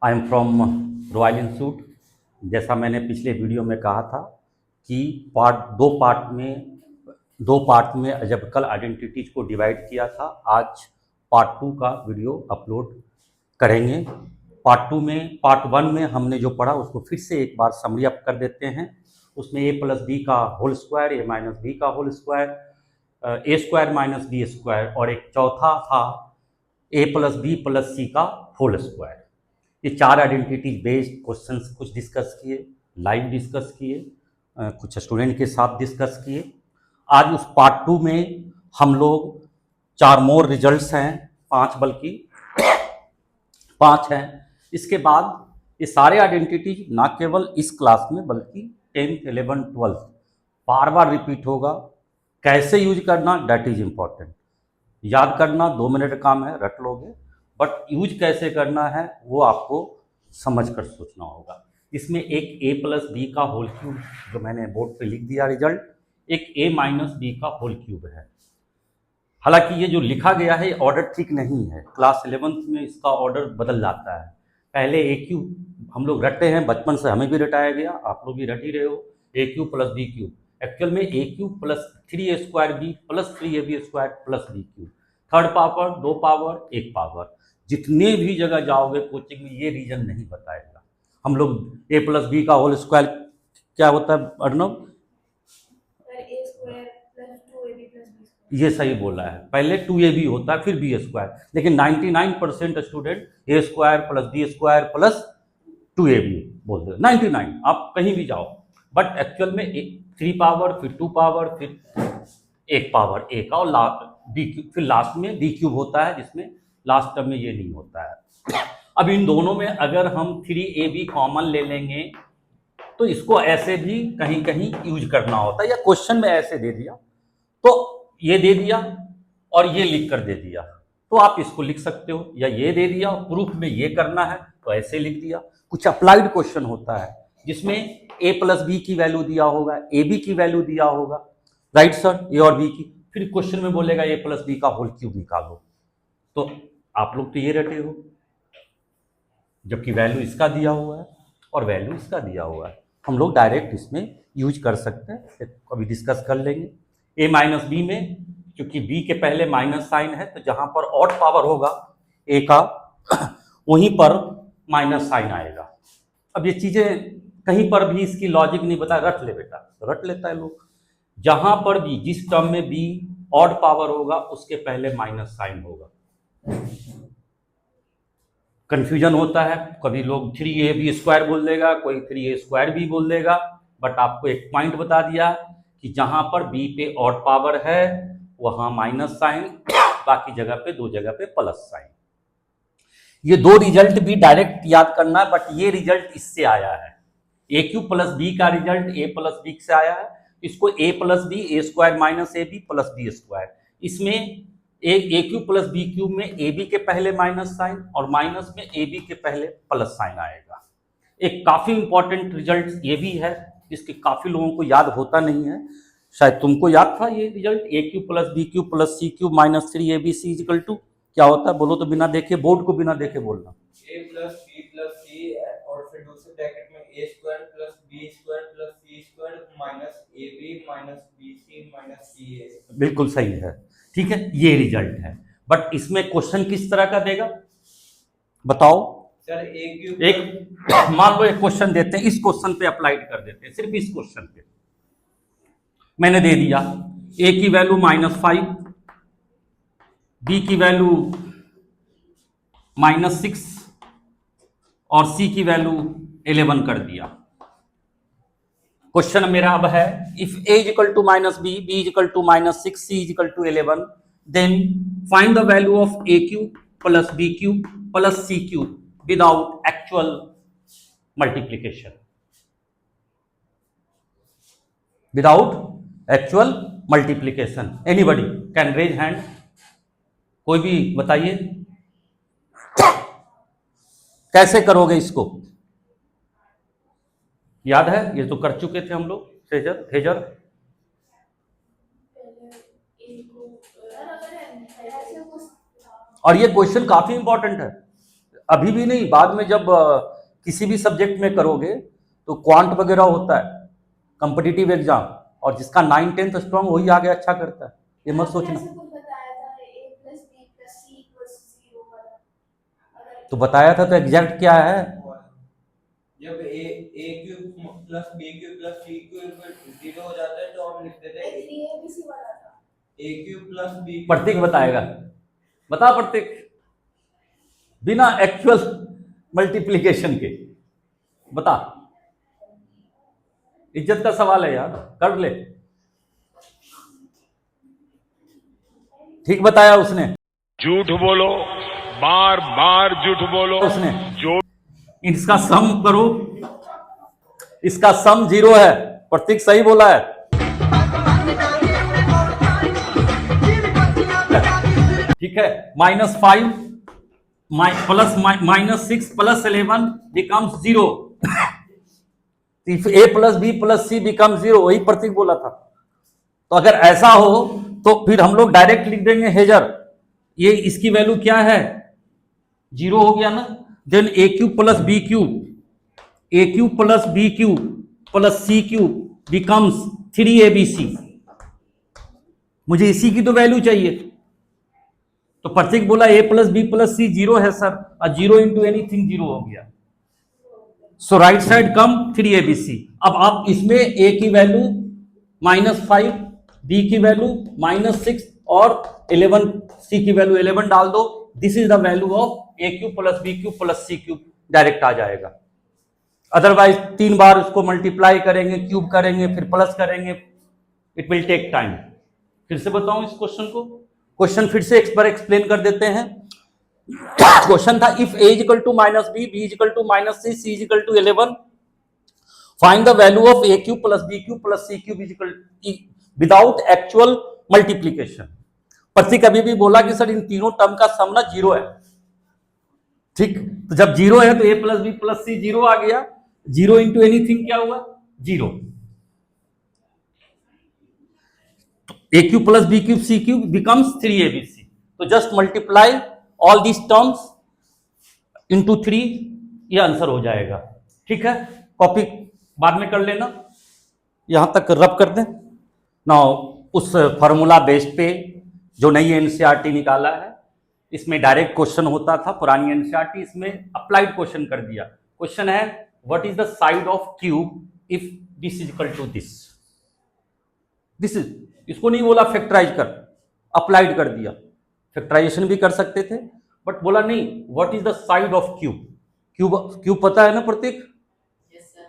I am from royal institute. जैसा मैंने पिछले वीडियो में कहा था कि दो पार्ट में जब कल आइडेंटिटीज को डिवाइड किया था, आज पार्ट 2 का वीडियो अपलोड करेंगे। पार्ट 1 में हमने जो पढ़ा उसको फिर से एक बार समरी अप कर देते हैं। उसमें a प्लस बी का whole square, a minus B का whole square, a square minus B square, और एक चौथा था a plus B plus C का होल स्क्वायर। ये 4 आइडेंटिटी बेस्ड क्वेश्चंस कुछ डिस्कस किए, लाइव डिस्कस किए, कुछ स्टूडेंट के साथ डिस्कस किए। आज उस पार्ट 2 में हम लोग 4 मोर रिजल्ट्स हैं, 5 बल्कि 5 हैं। इसके बाद ये सारे आइडेंटिटी ना केवल इस क्लास में बल्कि 10th 11th 12th बार बार रिपीट होगा। कैसे यूज करना दैट इज इम्पॉर्टेंट। याद करना 2 मिनट का काम है, रट लोगे, बट यूज कैसे करना है वो आपको समझ कर सोचना होगा। इसमें एक a प्लस बी का होल क्यूब जो मैंने बोर्ड पे लिख दिया रिजल्ट, एक a माइनस बी का होल क्यूब है। हालांकि ये जो लिखा गया है ऑर्डर ठीक नहीं है, क्लास 11th में इसका ऑर्डर बदल जाता है। पहले ए क्यूब हम लोग रटते हैं, बचपन से हमें भी रटाया गया, आप लोग भी रट ही रहे हो, A cube plus B cube. Actual में A cube plus 3a square B plus 3ab square plus B cube, third power, 2 power, 1 power. जितने भी जगह जाओगे कोचिंग में ये रीजन नहीं बताएगा। हम लोग ए प्लस बी का होल स्क्वायर क्या होता है अर्णव? ये सही बोला है, पहले 2ab होता है फिर बी स्क्वायर, लेकिन 99% student A square plus B square plus 2ab बोलते हैं। 99, आप कहीं भी जाओ, बट एक्चुअल में 3 पावर फिर 2 पावर फिर 1 पावर ए का, और बी क्यूब, फिर लास्ट में बी क्यूब होता है, जिसमें लास्ट टर्म में ये नहीं होता है। अब इन दोनों में अगर हम 3ab कॉमन ले लेंगे तो इसको ऐसे भी कहीं कहीं यूज करना होता है, या क्वेश्चन में ऐसे दे दिया तो ये दे दिया और ये लिख कर दे दिया तो आप इसको लिख सकते हो, या ये दे दिया प्रूफ में ये करना है तो ऐसे लिख दिया। कुछ अप्लाइड क्वेश्चन होता है जिसमें a प्लस बी की वैल्यू दिया होगा, ए बी की वैल्यू दिया होगा, राइट सर, ए और बी की, फिर क्वेश्चन में बोलेगा a प्लस बी का होल क्यूब निकालो। तो आप लोग तो ये रटे हो, जबकि वैल्यू इसका दिया हुआ है और वैल्यू इसका दिया हुआ है। हम लोग डायरेक्ट इसमें यूज कर सकते हैं, अभी डिस्कस कर लेंगे। a माइनस बी में क्योंकि b के पहले माइनस साइन है तो जहां पर ऑड पावर होगा a का वहीं पर माइनस साइन आएगा। अब ये चीजें कहीं पर भी इसकी लॉजिक नहीं बता, रट ले बेटा, रट लेता है लोग। जहां पर भी जिस टर्म में b ऑड पावर होगा उसके पहले माइनस साइन होगा। कंफ्यूजन होता है, कभी लोग 3ab स्क्वायर बोल देगा, कोई 3a स्क्वायर भी बोल देगा, बट आपको एक पॉइंट बता दिया कि जहां पर b पे ऑड पावर है वहां माइनस साइन, बाकी जगह पे 2 जगह पे प्लस साइन। ये 2 रिजल्ट भी डायरेक्ट याद करना है, बट ये रिजल्ट इससे आया है, ए क्यूब प्लस बी का रिजल्ट a प्लस बी से आया है। इसको a plus b, a square minus A b plus B square, इसमें a cube plus B cube में ए बी के पहले माइनस साइन और माइनस में ए बी के पहले प्लस साइन आएगा। एक काफी इंपॉर्टेंट रिजल्ट ये भी है जिसके काफी लोगों को याद होता नहीं है, शायद तुमको याद था ये result, a cube plus B cube plus C cube minus 3ab equal to क्या होता है? बोलो तो बिना देखे, बोर्ड को बिना देखे बोलना। a plus B plus C और फिर दूसरे ब्रैकेट में a square plus B square plus C square minus A B minus B C minus C A. बिल्कुल सही है, ठीक है, ये रिजल्ट है। बट इसमें क्वेश्चन किस तरह का देगा बताओ सर? एक मान लो एक क्वेश्चन देते हैं, इस क्वेश्चन पे अप्लाइड कर देते हैं, सिर्फ इस क्वेश्चन पे मैंने दे दिया a की वैल्यू -5, b की वैल्यू -6 और c की वैल्यू 11 कर दिया। क्वेश्चन मेरा अब है if a is equal to -b, b is equal to -6, c is equal to 11, then find the value of a cube plus b cube plus c cube without actual multiplication. Without actual multiplication, anybody can raise hand, कोई भी बताइए कैसे करोगे इसको? याद है, ये तो कर चुके थे हम लोग, थेजर और ये क्वेश्चन काफी इंपॉर्टेंट है। अभी भी नहीं, बाद में जब किसी भी सब्जेक्ट में करोगे तो क्वांट वगैरह होता है कॉम्पिटिटिव एग्जाम, और जिसका 9-10 स्ट्रांग वही आगे अच्छा करता है, ये मत सोचना। तो बताया था तो एग्जैक्ट क्या है? जब a cube plus b cube plus c cube 0 हो जाता है तो हम लिख देते हैं a क्यूब प्लस b। प्रतीक बताएगा, बता प्रतीक, बिना एक्चुअल मल्टीप्लिकेशन के बता। इज्जत का सवाल है यार, कर ले। ठीक बताया उसने, झूठ बोलो, बार बार झूठ बोलो उसने। जो इसका सम करो, इसका सम 0 है, प्रतीक सही बोला है। ठीक है, -5 plus -6 plus 11 becomes 0। a plus B plus c become 0, वही प्रतीक बोला था। तो अगर ऐसा हो तो फिर हम लोग डायरेक्ट लिख देंगे हेजर, ये इसकी वैल्यू क्या है, 0 हो गया ना। Then a cube plus B cube, a cube plus B cube plus C cube becomes 3abc। मुझे इसी की तो वैल्यू चाहिए, तो प्रतीक बोला a plus B plus c 0 है सर, और 0 इंटू एनीथिंग 0 हो गया। सो राइट साइड कम 3abc। अब आप इसमें a की वैल्यू -5, b की वैल्यू -6 और 11, c की वैल्यू 11 डाल दो। This is the value of a cube plus B cube plus C cube, direct आ जाएगा। अदरवाइज 3 बार उसको मल्टीप्लाई करेंगे, क्यूब करेंगे, फिर प्लस करेंगे, इट विल टेक टाइम। फिर से बताऊं इस क्वेश्चन को, क्वेश्चन फिर से एक बार एक्सप्लेन कर देते हैं। क्वेश्चन था if a equal to -b, b equal to -c, c equal to 11, find the value of a cube plus b cube plus c cube equal without actual multiplication. Prateek अभी भी बोला कि सर इन तीनों term का सम ना 0 है। ठीक, तो जब 0 है तो a plus B plus c 0 आ गया, 0 इंटू एनीथिंग क्या हुआ, 0। a cube plus B cube c cube becomes 3abc। तो just multiply all these terms into 3, ये आंसर हो जाएगा। ठीक है, कॉपी बाद में कर लेना, यहां तक रब कर दें ना। उस फॉर्मूला बेस पे जो नई एनसीईआरटी निकाला है, इसमें डायरेक्ट क्वेश्चन होता था, पुरानी एनसीईआरटी इसमें अप्लाइड क्वेश्चन कर दिया। क्वेश्चन है what is the side of cube if this is equal to this. This is, इसको नहीं बोला फैक्टराइज कर, अप्लाइड कर दिया। फैक्टराइजेशन भी कर सकते थे, बट बोला नहीं what is the side of cube. Cube cube पता है ना प्रतीक? Yes sir.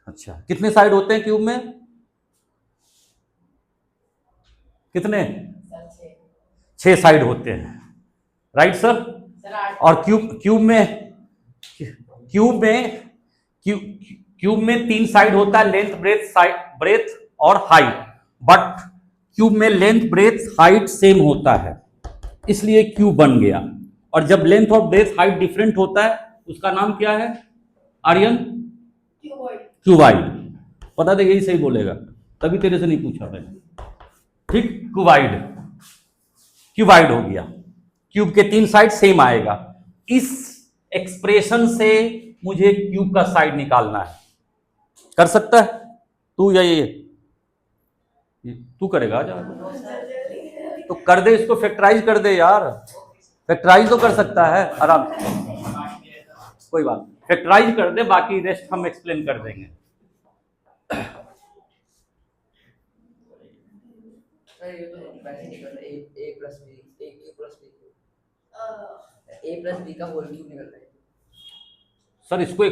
अच्छा, कितने साइड होते हैं क्यूब में? कितने? सर 6 साइड होते हैं, राइट सर? सर 8। और क्यूब में 3 साइड होता है, लेंथ ब्रेथ और हाइट। बट क्यूब में लेंथ ब्रेथ हाइट सेम होता है, इसलिए क्यूब बन गया। और जब लेंथ और ब्रेथ हाइट डिफरेंट होता है उसका नाम क्या है आर्यन? क्यूबाइड। पता था यही सही बोलेगा, तभी तेरे से नहीं पूछा मैंने। ठीक, क्यूबाइड हो गया। क्यूब के 3 साइड सेम आएगा। इस एक्सप्रेशन से मुझे क्यूब का साइड निकालना है। कर सकता है तू या ये तू करेगा? जा तो कर दे, इसको फैक्टराइज कर दे यार, फैक्टराइज तो कर सकता है आराम से, कोई बात। फैक्टराइज कर दे, बाकी रेस्ट हम एक्सप्लेन कर देंगे। सर ये तो वैसे निकल रहा है a plus b, a cube plus b cube, a plus b का होल क्यूब निकल रहा है। सर इसको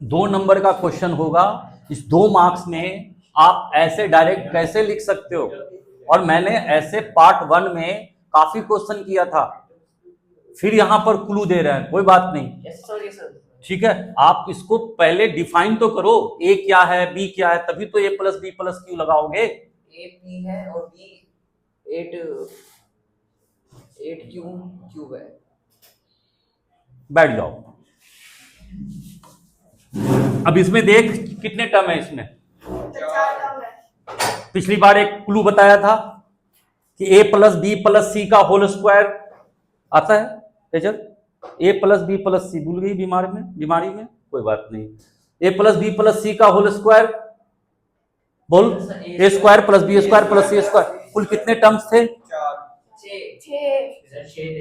2 नंबर का क्वेश्चन होगा, इस 2 मार्क्स में आप ऐसे डायरेक्ट कैसे लिख सकते हो? और मैंने ऐसे पार्ट 1 में काफी क्वेश्चन किया था, फिर यहां पर क्लू दे रहे हैं, कोई बात नहीं। Yes sir, yes sir. ठीक है, आप इसको पहले डिफाइन तो करो, a क्या है b क्या है, तभी तो a plus B plus q लगाओगे। a p है और b 8 क्यूब है। बैठ जाओ। अब इसमें देख कितने टर्म है इसमें। पिछली बार एक क्लू बताया था कि a plus B plus C का होल स्क्वायर आता है, Tejal A plus B plus C, भूल गई बीमारी में कोई बात नहीं। A plus B plus C का होल स्क्वायर, बोल। A square plus B square plus C square, कुल कितने टर्म्स थे?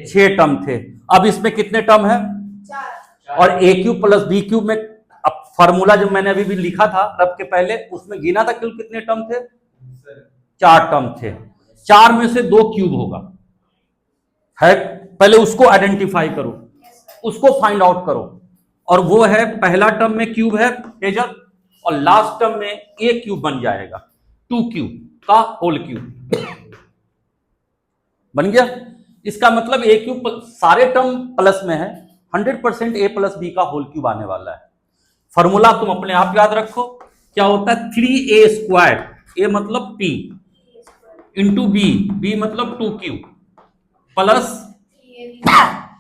6 टर्म थे। अब इसमें कितने टर्म है? 4। और ए क्यूब प्लस बी क्यूब में, अब फार्मूला जो मैंने अभी भी लिखा था रब के पहले, उसमें गिना था कुल कितने टर्म थे? 4 टर्म थे। 4 में से 2 क्यूब होगा, है, पहले उसको आइडेंटिफाई करो, उसको फाइंड आउट करो। और वो है, पहला टर्म में क्यूब है तेजल, और लास्ट टर्म में ए क्यूब बन जाएगा, 2 क्यूब का होल क्यूब बन गया। इसका मतलब ए क्यूब सारे टर्म प्लस में है, 100% ए प्लस बी का होल क्यूब आने वाला है। फॉर्मूला तुम अपने आप याद रखो, क्या होता है? 3a स्क्वायर, ए मतलब p, इंटू बी मतलब 2 क्यूब, प्लस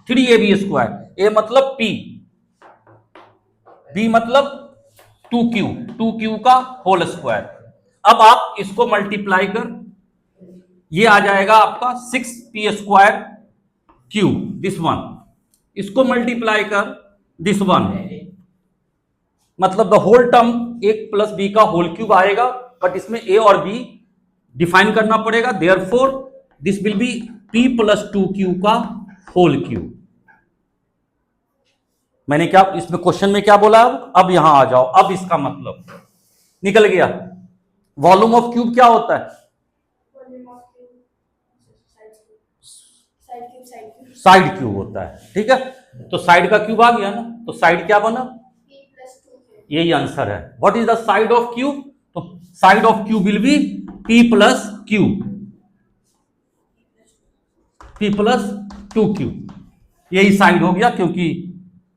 3ab स्क्वायर, ए मतलब p, b मतलब 2 क्यू का होल स्क्वायर। अब आप इसको मल्टीप्लाई कर, ये आ जाएगा आपका 6p square cube, this one. इसको मल्टीप्लाई कर दिस वन, मतलब the whole term a plus B का होल क्यूब आएगा, बट इसमें ए और बी डिफाइन करना पड़ेगा। Therefore this will be p plus 2q का होल क्यूब। मैंने क्या इसमें क्वेश्चन में क्या बोला? अब यहां आ जाओ, अब इसका मतलब निकल गया। वॉल्यूम ऑफ क्यूब क्या होता है? साइड क्यूब होता है, ठीक है। तो साइड का क्यूब आ गया ना, तो साइड क्या बना? यही आंसर है। What is the side of cube? तो side of cube will be p plus Q, p plus 2q। यही साइड हो गया, क्योंकि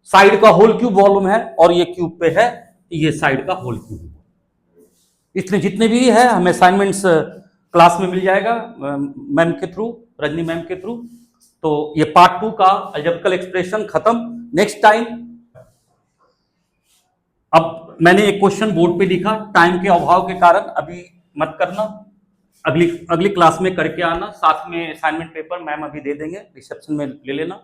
साइड का होल क्यूब वॉल्यूम है और ये क्यूब पे है, ये साइड का होल क्यूब है। इसमें जितने भी है हमें असाइनमेंट्स क्लास में मिल जाएगा मैम के थ्रू, रजनी मैम के थ्रू। तो ये पार्ट 2 का अलजेब्रिकल एक्सप्रेशन खत्म। नेक्स्ट टाइम, अब मैंने एक क्वेश्चन बोर्ड पे लिखा, टाइम के अभाव के कारण अभी मत करना, अगली क्लास में करके आना। साथ में असाइनमेंट पेपर मैम अभी दे देंगे, रिसेप्शन में ले लेना।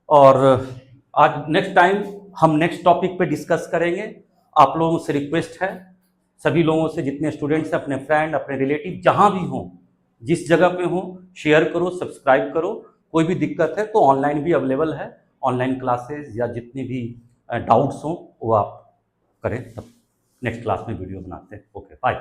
और आज नेक्स्ट टाइम हम नेक्स्ट टॉपिक पे डिस्कस करेंगे। आप लोगों से रिक्वेस्ट है, सभी लोगों से, जितने स्टूडेंट्स हैं, अपने फ्रेंड, अपने रिलेटिव, जहां भी हों, जिस जगह पे हों, शेयर करो, सब्सक्राइब करो। कोई भी दिक्कत है तो ऑनलाइन भी अवेलेबल है, ऑनलाइन क्लासेस या जितनी भी डाउट्स हों वो आप करें। तब नेक्स्ट क्लास में वीडियो बनाते हैं। Okay, bye.